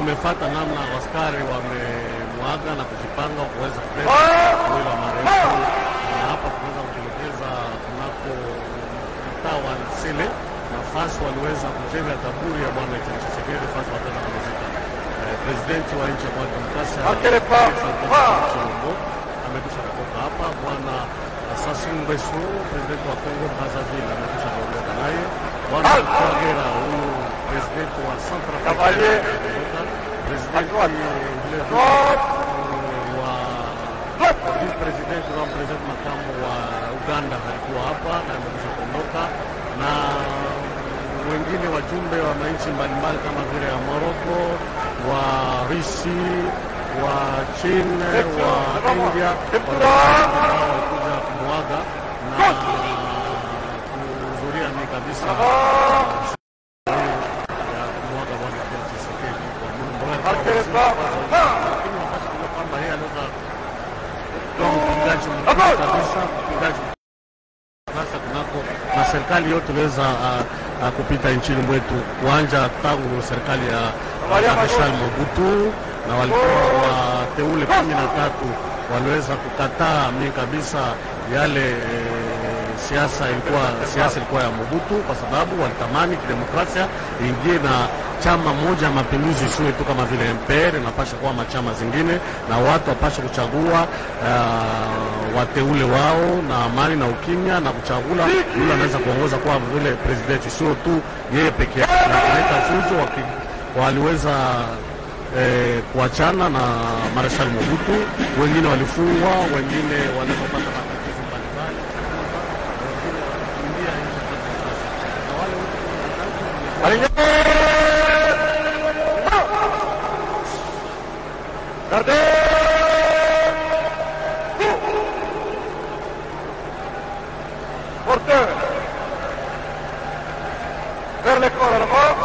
tumefuata namna askari wamemwaga na kujipanga kuweza kubeba mwili wa marehemu, na hapa tunaweza kuelekeza kunako mtaa wa Nsele, nafasi waliweza kujenga kaburi ya bwana Tshisekedi, nafasi wataweza kumzika presidenti wa nchi ya Demokrasia Chilombo. Amekwisha kutoka hapa. Bwana Sassou Nguesso, presidenti wa Kongo Brazzaville, amekwisha kuondoka naye. Bwana Touadéra, huyu presidenti wa Centrafrique, presidenti wa vice-presidenti na presidenti makamu wa Uganda alikuwa hapa na amekwisha kuondoka, na wengine wajumbe wa nchi mbalimbali kama vile ya Morocco, wa Rusi, wa China, wa India walikuja kumwaga na kuhudhuria ni kabisa ya kumwaga bwana Tshisekedi kwa Mungu. Lakini wakati kuna kwamba yeye anaweza kupingaji kabisa, kupingaji sasa kunako na serikali yote iliweza kupita nchini mwetu kuanja tangu serikali ya Marshal Mobutu, na walikuwa wateule 13 waliweza kukataa kabisa yale siasa ilikuwa ya Mobutu, kwa sababu walitamani kidemokrasia ingie na chama moja mapinduzi shule tu kama vile MPR inapasha kuwa machama zingine, na watu wapasha kuchagua wateule wao na amani na ukimya, na kuchagula yule anaweza kuongoza kwa vile presidenti, sio tu yeye peke yake. Na kuleta fujo waliweza kuachana na Marshal Mobutu, wengine walifungwa, wengine walipopata matatizo mbalimbali, porteur vers le corps à la mort.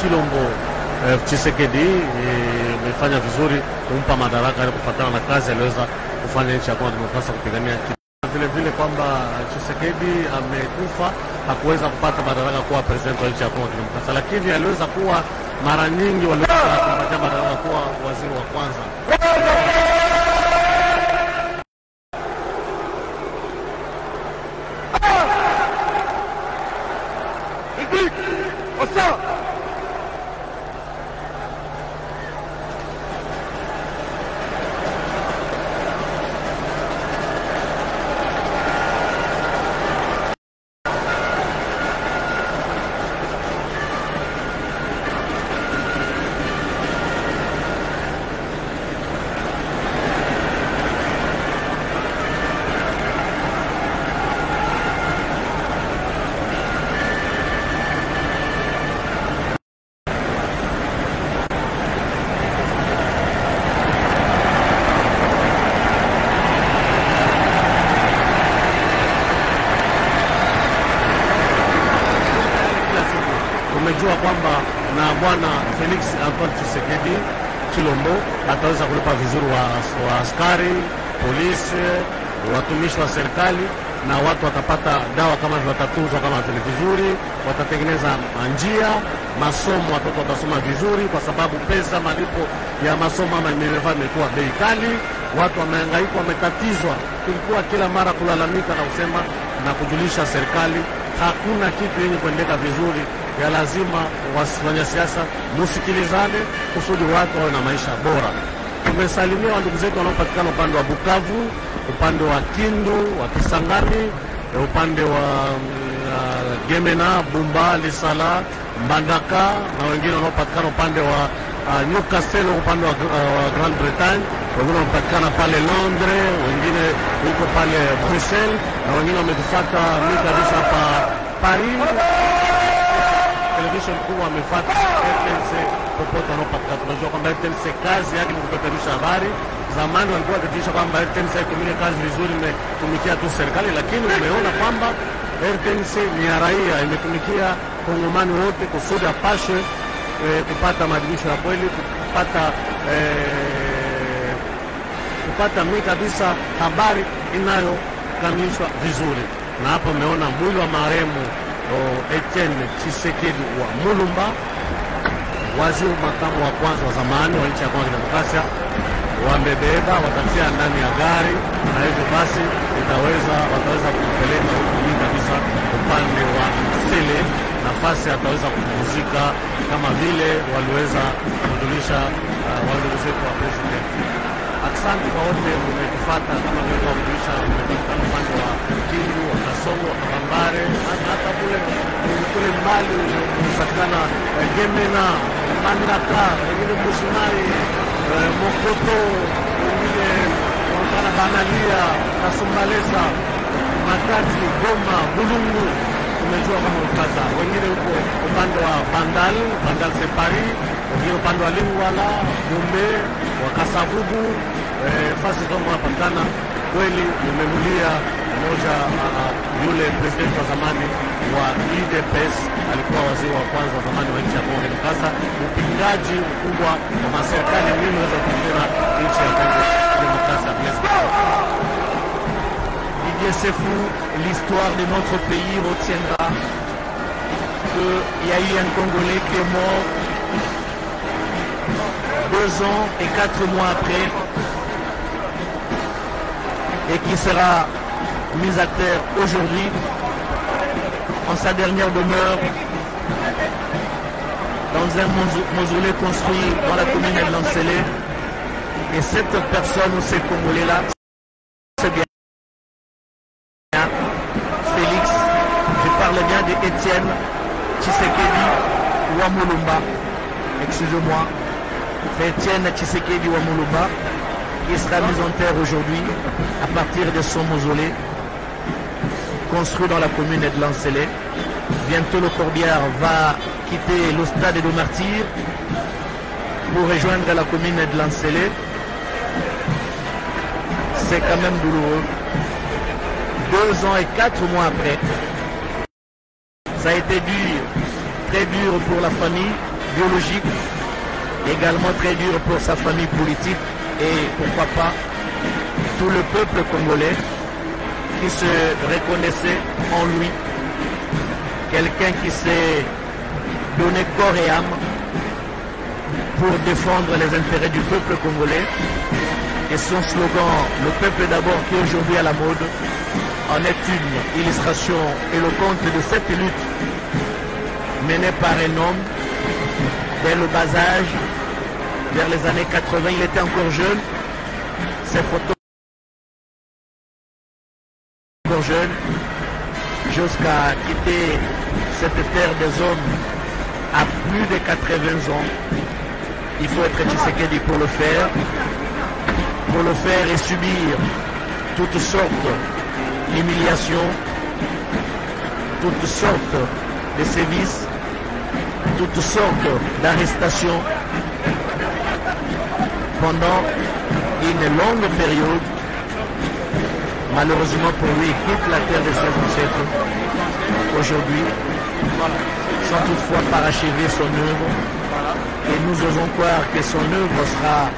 Chilombo Tshisekedi imefanya vizuri kumpa madaraka ili kufuatana na kazi aliweza kufanya nchi ya Kongo Demokrasia kupigania vile vile kwamba Tshisekedi amekufa, hakuweza kupata madaraka kuwa president wa nchi ya Kongo Demokrasia, lakini aliweza kuwa mara nyingi waliweza kumpatia madaraka kuwa waziri wa kwanza. Umejua kwamba na bwana Felix Antoine Tshisekedi Chilombo ataweza kulipa vizuri wa askari, polisi, watumishi wa serikali, na watu watapata dawa kama watatunzwa kama vile vizuri, watatengeneza njia, masomo watoto watasoma vizuri, kwa sababu pesa malipo ya masomo ama minerva imekuwa bei kali. Watu wamehangaika, wametatizwa, kulikuwa kila mara kulalamika na kusema na kujulisha serikali hakuna kitu yenye kuendeka vizuri. Ya lazima wafanya siasa musikilizane kusudi watu wawe na maisha bora. Tumesalimia ndugu zetu wanaopatikana upande wa Bukavu, upande wa Kindu, wa Kisangani, upande wa Gemena, Bumba, Lisala, Mbandaka, na wengine wanaopatikana upande wa Newcastle, upande wa Grand Bretagne. wengine wamepatikana pale Londres, wengine huko pale Brussels, na wengine wametufuata mimi kabisa hapa Paris. Television kubwa wamefuata RTNC popote wanapopatikana. Tunajua kwamba RTNC kazi yake ni kupeperusha habari. Zamani walikuwa wakitisha kwamba RTNC haitumii kazi vizuri, imetumikia tu serikali, lakini umeona kwamba RTNC ni ya raia, imetumikia Kongomani wote kusudi apashe kupata maadibisho ya kweli, kupata mimi kabisa habari inayokamilishwa vizuri. Na hapo umeona mwili wa marehemu Etienne Tshisekedi wa Mulumba, waziri makamu wa kwanza wa zamani wa nchi ya Kongo ya Kidemokrasia, wamebeba watatia ndani ya gari, na hivyo basi wataweza kumpeleka huko kabisa upande wa Sele, nafasi ataweza kupumzika kama vile waliweza kujulisha waongozi wetu wa president. Asante kwa wote mmetufuata, kama vile kujulisha mmepatikana upande wa Kindu, wa Kasongo, wa Kabambare, hata kule mbali umepatikana Gemena, Mandaka, wengine Mbushimai, Mokoto, wengine wakana Banalia, Kasumbalesa, Makati, Goma, Bulungu. Umejua kama ukata, wengine huko upande wa Bandal Separi, wengine upande wa Lingwala, Gombe, wa Kasavubu, fasi zongo wanapatikana. Kweli umemulia mmoja, yule president wa zamani wa UDPS, alikuwa waziri wa kwanza wa zamani wa nchi ya Kongo ya Kidemokrasia, mpingaji mkubwa wa maserikali mimi waweza kufikira nchi ya Kongo ya Kidemokrasia. Didier Sefou, l'histoire de notre pays retiendra qu'il y a eu un Congolais qui est mort 2 ans et 4 mois après et qui sera mis à terre aujourd'hui en sa dernière demeure dans un mausolée construit dans la commune de Lancélé. Et cette personne ou ces Congolais-là, c'est bien Félix, je parle bien de Etienne Tshisekedi Wamulumba, excusez-moi, c'est Etienne Tshisekedi Wamulumba qui sera mis en terre aujourd'hui à partir de son mausolée construit dans la commune de Lancélé. Bientôt le corbillard va quitter le stade de Martyrs pour rejoindre la commune de Lancélé. C'est quand même douloureux. 2 ans et 4 mois après, ça a été dur, très dur pour la famille biologique, également très dur pour sa famille politique et pourquoi pas tout le peuple congolais qui se reconnaissait en lui, quelqu'un qui s'est donné corps et âme pour défendre les intérêts du peuple congolais. Et son slogan, le peuple d'abord, qui est aujourd'hui à la mode, en est une illustration éloquente de cette lutte menée par un homme dès le bas âge, vers les années 80, il était encore jeune. Ses photos encore jeune, jusqu'à quitter cette terre des hommes à plus de 80 ans. Il faut être Tshisekedi pour le faire et subir toutes sortes d'humiliations, toutes sortes de sévices, toutes sortes d'arrestations pendant une longue période. Malheureusement pour lui, il quitte la terre de ses ancêtres aujourd'hui, sans toutefois parachever son œuvre. Et nous osons croire que son œuvre sera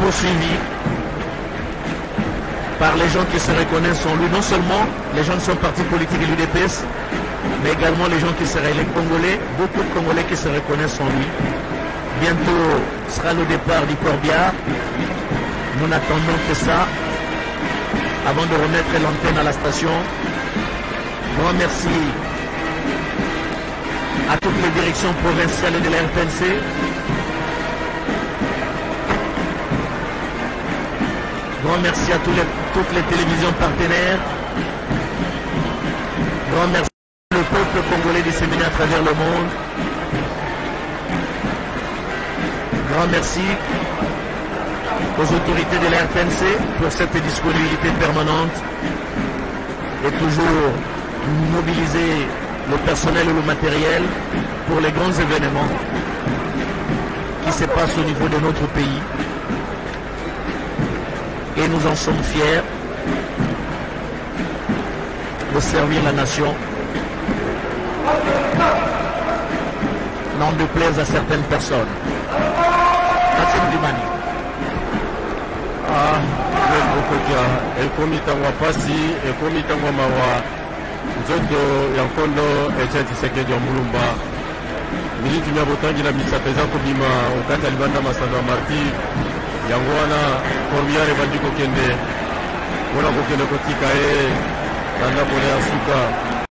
poursuivi par les gens qui se reconnaissent en lui, non seulement les gens de son parti politique et l'UDPS, mais également les gens qui seraient les Congolais, beaucoup de Congolais qui se reconnaissent en lui. Bientôt sera le départ du corbillard. Nous n'attendons que ça avant de remettre l'antenne à la station. Grand merci à toutes les directions provinciales de la RTNC. Grand merci à toutes les télévisions partenaires. Grand merci au peuple congolais disséminé à travers le monde. Grand merci aux autorités de la RTNC pour cette disponibilité permanente et toujours mobiliser le personnel et le matériel pour les grands événements qui se passent au niveau de notre pays. Et nous en sommes fiers de servir la nation. N'en déplaise à certaines personnes. ekomitangwa pasi ekomitangwa mawa nzoto ya nkondo Etienne Tshisekedi ya mulumba miliki mya botangi na misaka eza kobima okati ya libanda masano ya martir yango wana corbière ebandi kokende mpona kokende kotika ye na ndako ya suka